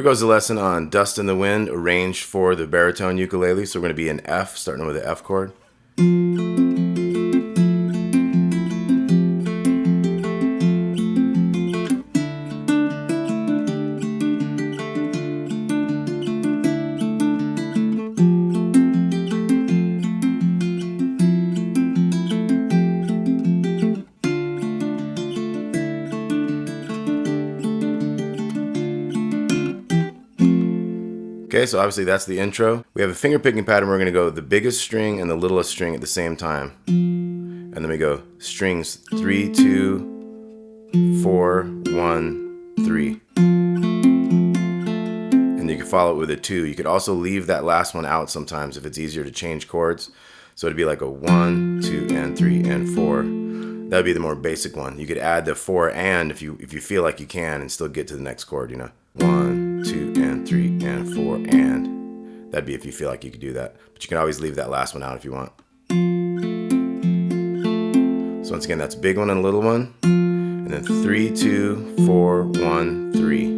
Here goes the lesson on Dust in the Wind, arranged for the baritone ukulele. So we're going to be in F, starting with the F chord. Okay, so obviously that's the intro. We have a finger picking pattern. We're going to go the biggest string and the littlest string at the same time. And then we go strings 3, 2, 4, 1, 3. And you can follow it with a 2. You could also leave that last one out sometimes if it's easier to change chords. So it'd be like a 1, 2, and 3, and 4. That would be the more basic one. You could add the 4 and if you feel like you can and still get to the next chord, you know. 1, 2, and 3, and 4, and. That'd be if you feel like you could do that. But you can always leave that last one out if you want. So once again, that's big one and little one. And then 3, 2, 4, 1, 3.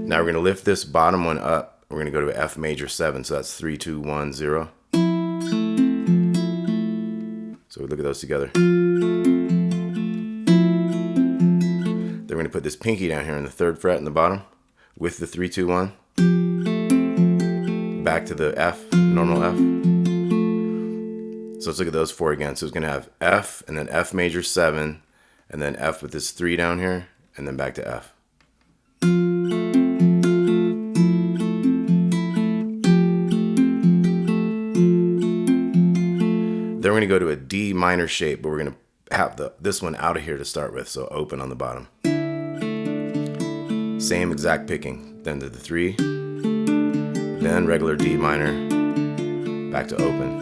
Now we're going to lift this bottom one up. We're going to go to F major 7. So that's 3, 2, 1, 0. So we look at those together. Then we're going to put this pinky down here in the 3rd fret in the bottom with the 3, 2, 1. Back to the F, normal F. So let's look at those 4 again. So it's going to have F and then F major 7 and then F with this 3 down here and then back to F. Then we're going to go to a D minor shape, but we're going to have this one out of here to start with, so open on the bottom. Same exact picking, then to the 3, then regular D minor, back to open.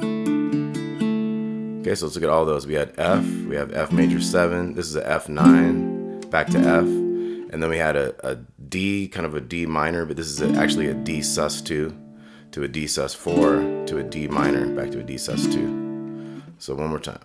Okay, so let's look at all those. We had F, we have F major 7, this is a F9, back to F, and then we had a D, kind of a D minor, but this is actually a D sus2 to a D sus4 to a D minor, back to a D sus2. So one more time.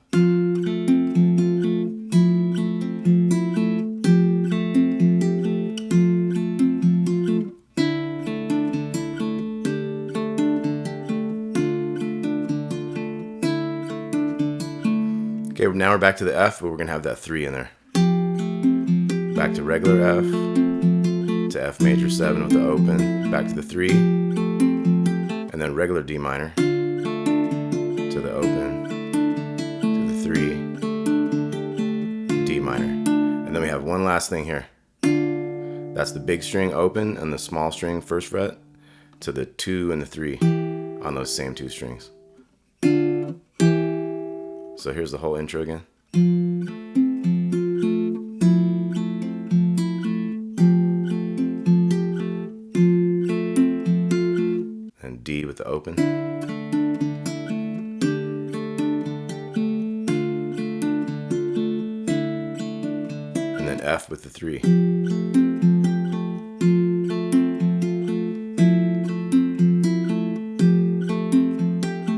Okay, now we're back to the F, but we're going to have that 3 in there. Back to regular F, to F major 7 with the open, back to the 3, and then regular D minor, to the open, to the 3, D minor. And then we have one last thing here. That's the big string open and the small string 1st fret to the 2 and the 3 on those same 2 strings. So here's the whole intro again. And D with the open. And then F with the 3.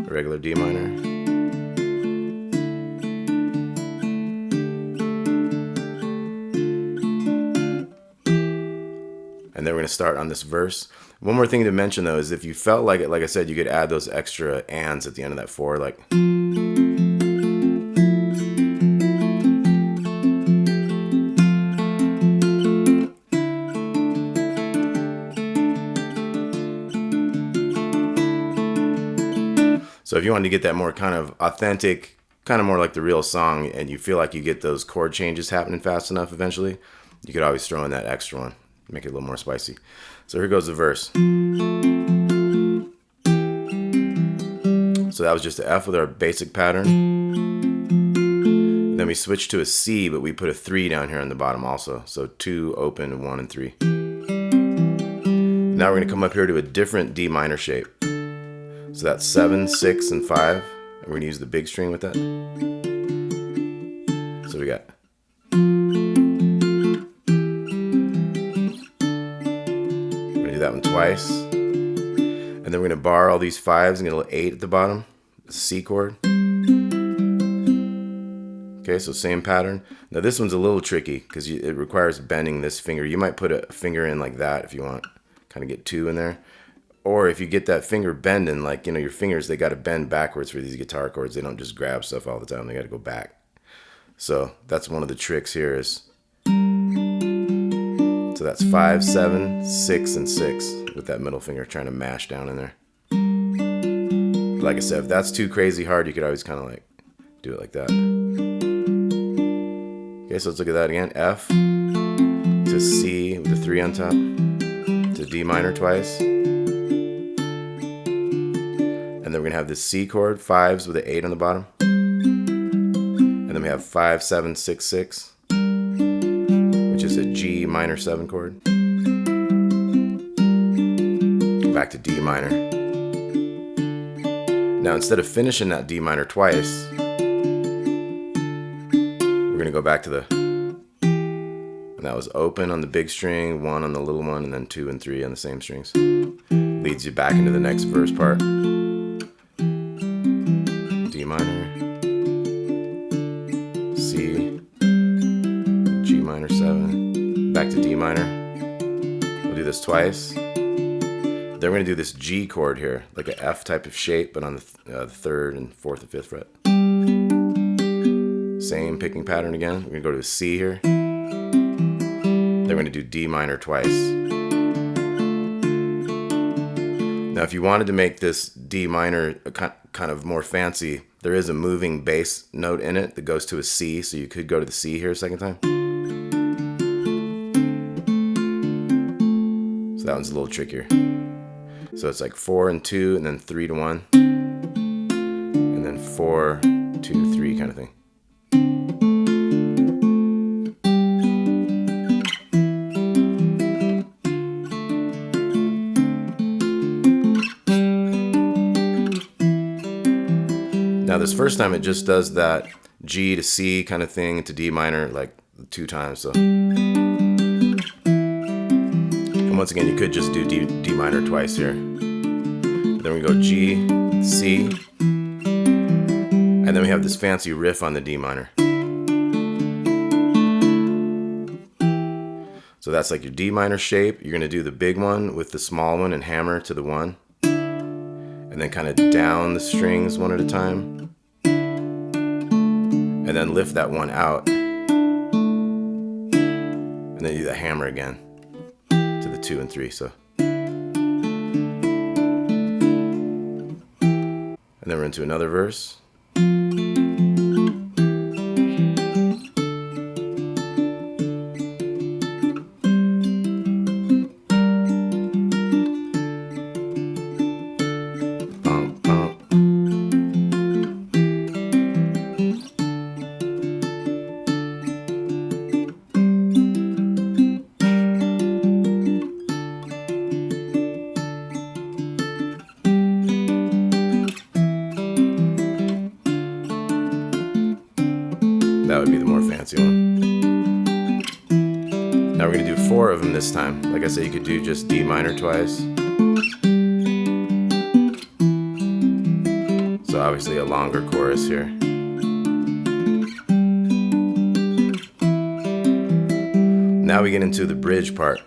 A regular D minor. And then we're going to start on this verse. One more thing to mention though is if you felt like it, like I said, you could add those extra ands at the end of that 4, like. So if you wanted to get that more kind of authentic, kind of more like the real song, and you feel like you get those chord changes happening fast enough eventually, you could always throw in that extra one. Make it a little more spicy. So here goes the verse. So that was just the F with our basic pattern. And then we switched to a C, but we put a 3 down here on the bottom also. So 2, open, 1, and 3. Now we're going to come up here to a different D minor shape. So that's 7, 6, and 5. And we're going to use the big string with that. So we got. That one twice, and then we're going to bar all these 5s and get a little 8 at the bottom, the C chord, Okay, so same pattern. Now this one's a little tricky because it requires bending this finger. You might put a finger in like that if you want, kind of get two in there. Or if you get that finger bending, like, your fingers, they got to bend backwards for these guitar chords. They don't just grab stuff all the time. They got to go back. So that's one of the tricks here is, so that's 5, 7, 6, and 6 with that middle finger trying to mash down in there. Like I said, if that's too crazy hard, you could always kind of like do it like that. Okay, so let's look at that again. F to C with the 3 on top, to D minor twice. And then we're going to have this C chord, 5s with an 8 on the bottom. And then we have 5, 7, 6, 6, which is a G minor 7 chord. Back to D minor. Now instead of finishing that D minor twice, we're going to go back to the, and that was open on the big string, 1 on the little one, and then 2 and 3 on the same strings. Leads you back into the next verse part. D minor, C, G minor 7, back to D minor. We'll do this twice. Then we're going to do this G chord here, like an F type of shape, but on the 3rd and 4th and 5th fret. Same picking pattern again. We're going to go to a C here. Then we're going to do D minor twice. Now if you wanted to make this D minor kind of more fancy, there is a moving bass note in it that goes to a C, so you could go to the C here a second time. So that one's a little trickier. So it's like 4 and 2, and then 3 to 1, and then 4, 2, 3 kind of thing. Now this first time it just does that G to C kind of thing to D minor like 2 times. So, and once again, you could just do D minor twice here. Then we go G, C, and then we have this fancy riff on the D minor. So that's like your D minor shape. You're going to do the big one with the small one and hammer to the 1. And then kind of down the strings one at a time. And then lift that 1 out. And then do the hammer again to the 2 and 3. So. And then we're into another verse. That would be the more fancy one. Now we're going to do 4 of them this time. Like I said, you could do just D minor twice. So obviously a longer chorus here. Now we get into the bridge part.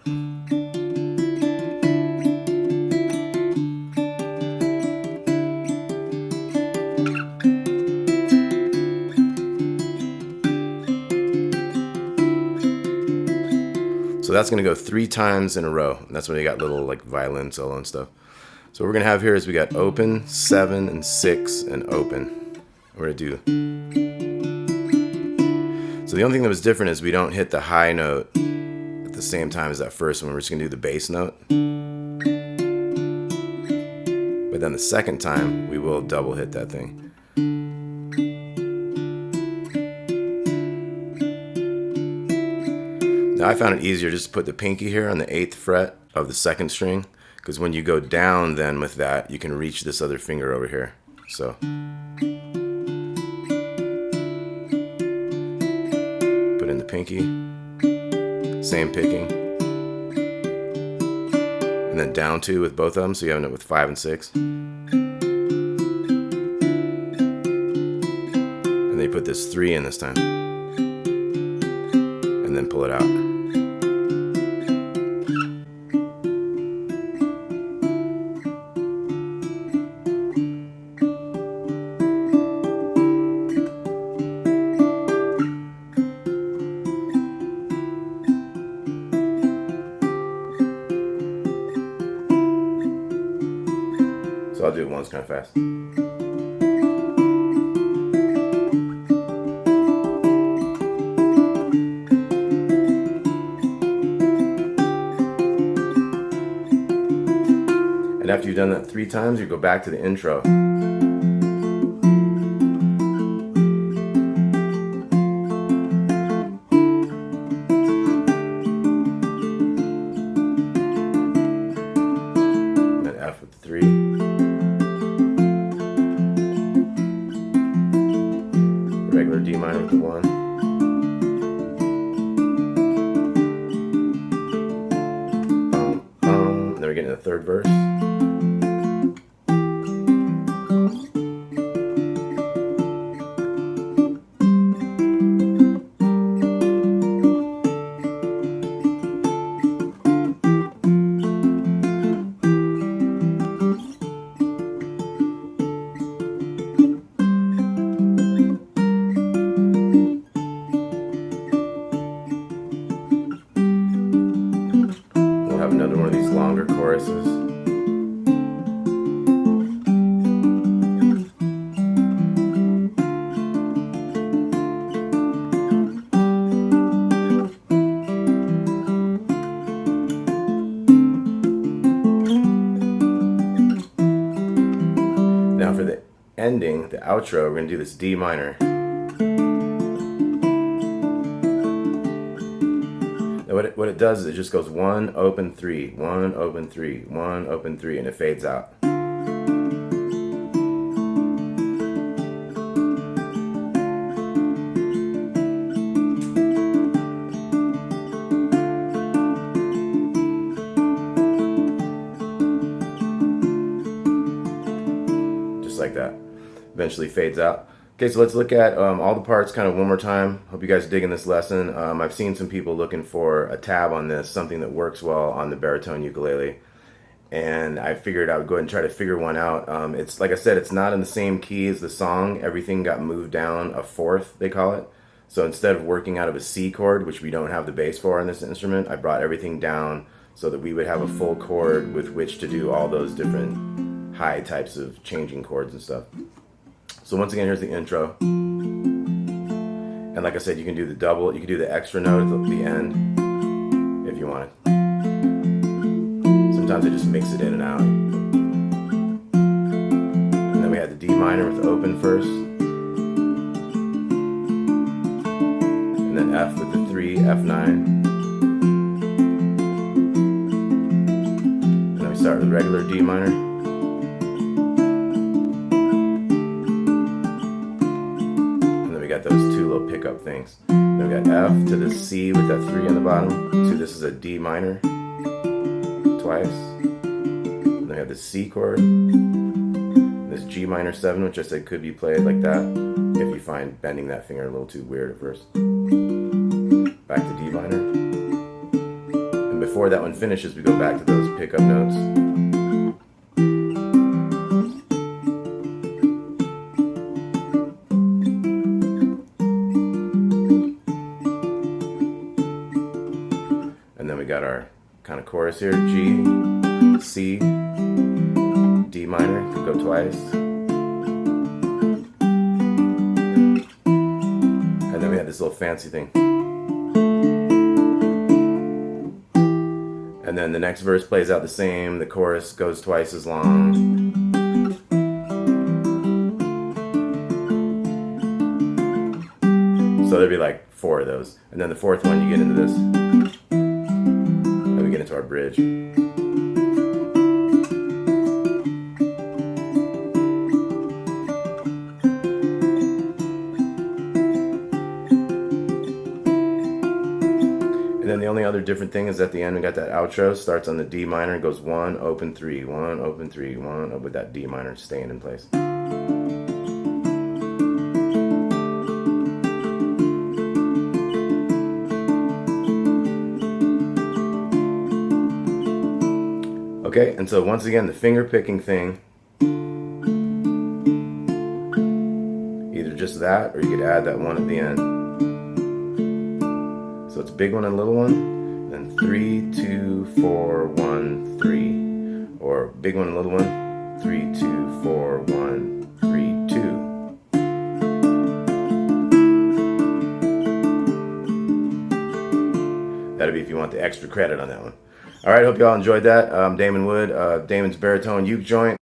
So that's going to go 3 times in a row. And that's when you got little like violin solo and stuff. So what we're going to have here is we got open, 7, and 6, and open. We're going to do. So the only thing that was different is we don't hit the high note at the same time as that first one. We're just going to do the bass note. But then the second time, we will double hit that thing. Now I found it easier just to put the pinky here on the 8th fret of the 2nd string, because when you go down then with that, you can reach this other finger over here. So put in the pinky, same picking, and then down 2 with both of them, so you end up with 5 and 6. And then you put this 3 in this time, and then pull it out. So I'll do it once kind of fast. And after you've done that 3 times, you go back to the intro. And then F with the 3. Regular D minor with the 1. And then we get into the third verse. Another one of these longer choruses. Now for the ending, the outro, we're going to do this D minor. What it does is it just goes 1, open 3, 1, open 3, 1, open 3, and it fades out. Just like that. Eventually fades out. Okay, so let's look at all the parts kind of one more time. Hope you guys are digging this lesson. I've seen some people looking for a tab on this, something that works well on the baritone ukulele. And I figured I would go ahead and try to figure one out. It's like I said, it's not in the same key as the song. Everything got moved down a fourth, they call it. So instead of working out of a C chord, which we don't have the bass for on this instrument, I brought everything down so that we would have a full chord with which to do all those different high types of changing chords and stuff. So once again, here's the intro. And like I said, you can do the double, you can do the extra note at the end if you want it. Sometimes I just mix it in and out. And then we had the D minor with the open first. And then F with the 3, F9. And then we start with the regular D minor. Those 2 little pickup things. Then we got F to the C with that 3 on the bottom. So this is a D minor twice. Then we have the C chord. This G minor 7, which I said could be played like that if you find bending that finger a little too weird at first. Back to D minor. And before that one finishes, we go back to those pickup notes. And then we got our kind of chorus here, G, C, D minor, could go twice. And then we had this little fancy thing. And then the next verse plays out the same, the chorus goes twice as long. So there'd be like 4 of those. And then the 4th one, you get into this. We get into our bridge. And then the only other different thing is at the end we got that outro, starts on the D minor, and goes 1, open 3, 1, open 3, 1, with that D minor staying in place. Okay, and so once again, the finger picking thing, either just that or you could add that one at the end. So it's big one and little one, then 3, 2, 4, 1, 3. Or big one and little one, 3, 2, 4, 1, 3, 2. That'd be if you want the extra credit on that one. All right, hope y'all enjoyed that. Damon Wood, Damon's baritone uke joint.